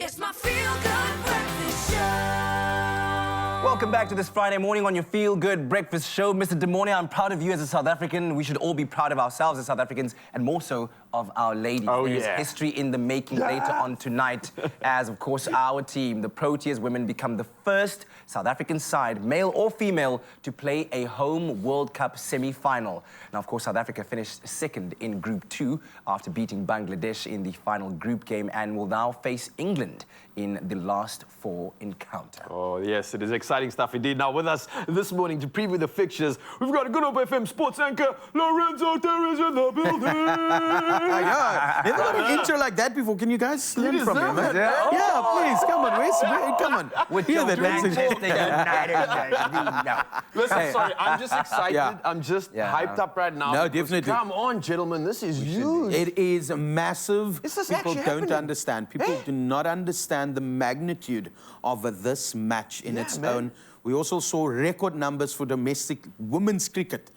It's my feel-good breakfast show. Welcome back to this Friday morning on your Feel Good Breakfast Show. Mr. Demone, I'm proud of you as a South African. We should all be proud of ourselves as South Africans and more so of our ladies. Oh, There's yeah. history in the making later on tonight as, of course, our team, the Proteas women, become the first South African side, male or female, to play a home World Cup semi-final. Now, of course, South Africa finished second in Group 2 after beating Bangladesh in the final group game and will now face England in the last 4 encounter. Oh, yes, it is exciting stuff indeed. Now, with us this morning to preview the fixtures, we've got a Good Hope FM sports anchor, Lorenzo Terres in the building. Yeah, never got an intro like that before. Can you guys learn from him? deserve it. Yeah, please, come on, Wes. Come on. With Hear your that, Wes. Listen, sorry, I'm just excited. Yeah. I'm just Yeah. hyped up right now. No, because definitely. Come on, gentlemen, this is huge. It is massive. Is this People actually don't happening? understand. People do not understand the magnitude of this match in its man. own. We also saw record numbers for domestic women's cricket.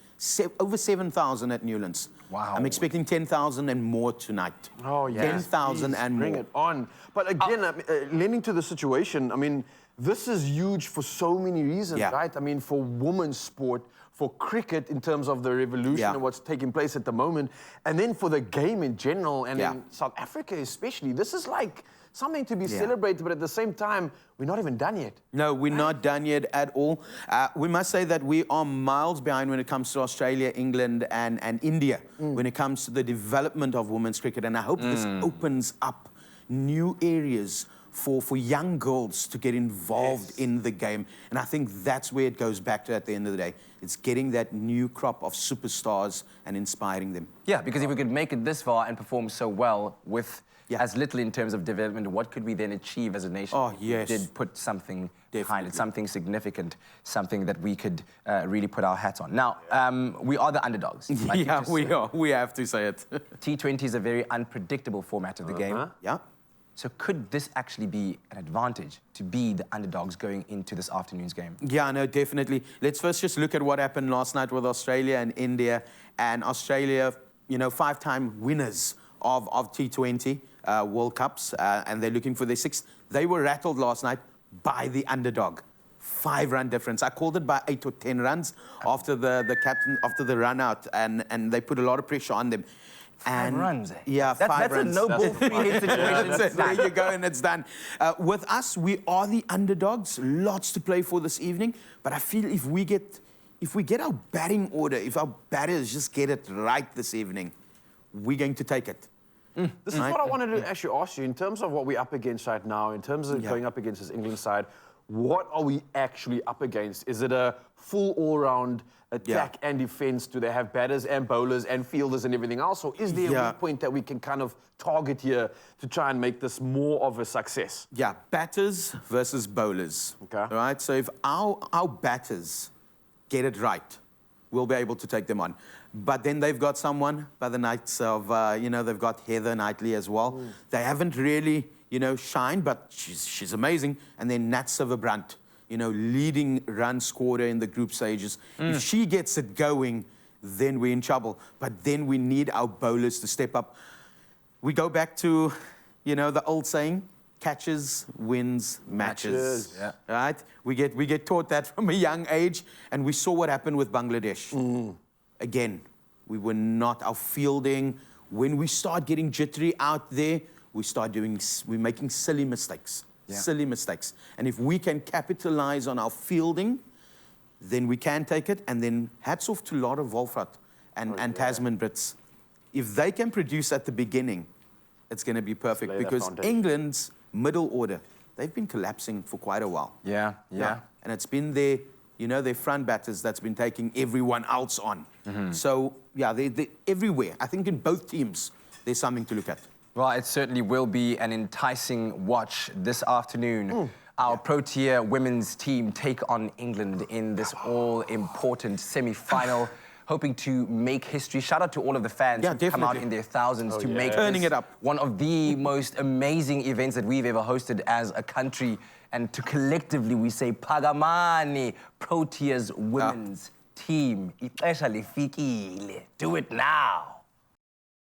Over 7,000 at Newlands. Wow. I'm expecting 10,000 and more tonight. Oh, yes. 10,000 Please and bring more. it on. But again, leaning to the situation, I mean, this is huge for so many reasons, Yeah. right? I mean, for women's sport, for cricket in terms of the revolution Yeah. and what's taking place at the moment, and then for the game in general, and Yeah. in South Africa especially. This is like something to be Yeah. celebrated, but at the same time, we're not even done yet. No, we're not done yet at all. We must say that we are miles behind when it comes to Australia, England, and India, when it comes to the development of women's cricket. And I hope this opens up new areas for young girls to get involved in the game. And I think that's where it goes back to at the end of the day. It's getting that new crop of superstars and inspiring them. Yeah, because if we could make it this far and perform so well with Yeah. as little in terms of development, what could we then achieve as a nation? Oh, if we yes. did put something behind Definitely. it, something significant, something that we could really put our hats on. Now, we are the underdogs. like you Yeah, just we said. are. We have to say it. T20 is a very unpredictable format of the game. Yeah. So could this actually be an advantage to be the underdogs going into this afternoon's game? Yeah, no, definitely. Let's first just look at what happened last night with Australia and India. And Australia, you know, 5-time winners of T20 World Cups, and they're looking for their 6th. They were rattled last night by the underdog. 5-run difference. I called it by 8 or 10 runs after the captain, after the run out, and they put a lot of pressure on them. 5 runs, eh? Yeah, That's 5 a runs. no-ball free hit situation. That's it. There you go, and it's done. With us, we are the underdogs. Lots to play for this evening. But I feel if we get our batting order, if our batters just get it right this evening, we're going to take it. This is what I wanted to actually ask you in terms of what we're up against right now, in terms of going up against this England side. What are we actually up against? Is it a full all-round attack and defense? Do they have batters and bowlers and fielders and everything else? Or is there a weak point that we can kind of target here to try and make this more of a success? Yeah, batters versus bowlers. Okay. All right, so if our batters get it right, we'll be able to take them on. But then they've got someone by the nights of, they've got Heather Knightley as well. They haven't really, shined, but she's amazing. And then Nat Silverbrandt, leading run scorer in the group stages. If she gets it going, then we're in trouble. But then we need our bowlers to step up. We go back to, the old saying, catches wins matches. Yeah. Right? We get taught that from a young age, and we saw what happened with Bangladesh. Again, we were not our fielding. When we start getting jittery out there, we're making silly mistakes. Yeah. Silly mistakes. And if we can capitalize on our fielding, then we can take it. And then hats off to Laura Wolfrat and Tasman Brits. If they can produce at the beginning, it's going to be perfect. Lay that Because foundation. England's middle order, they've been collapsing for quite a while. Yeah. And it's been their front batters that's been taking everyone else on. So, yeah, they're everywhere. I think in both teams, there's something to look at. Well, it certainly will be an enticing watch this afternoon. Our Protea women's team take on England in this all-important semi-final, hoping to make history. Shout out to all of the fans who come out definitely. in their thousands to make Turning this it up. one of the most amazing events that we've ever hosted as a country. And to collectively, we say, Pagamani, Protea's women's team. Ixesha lifikile. Do it now.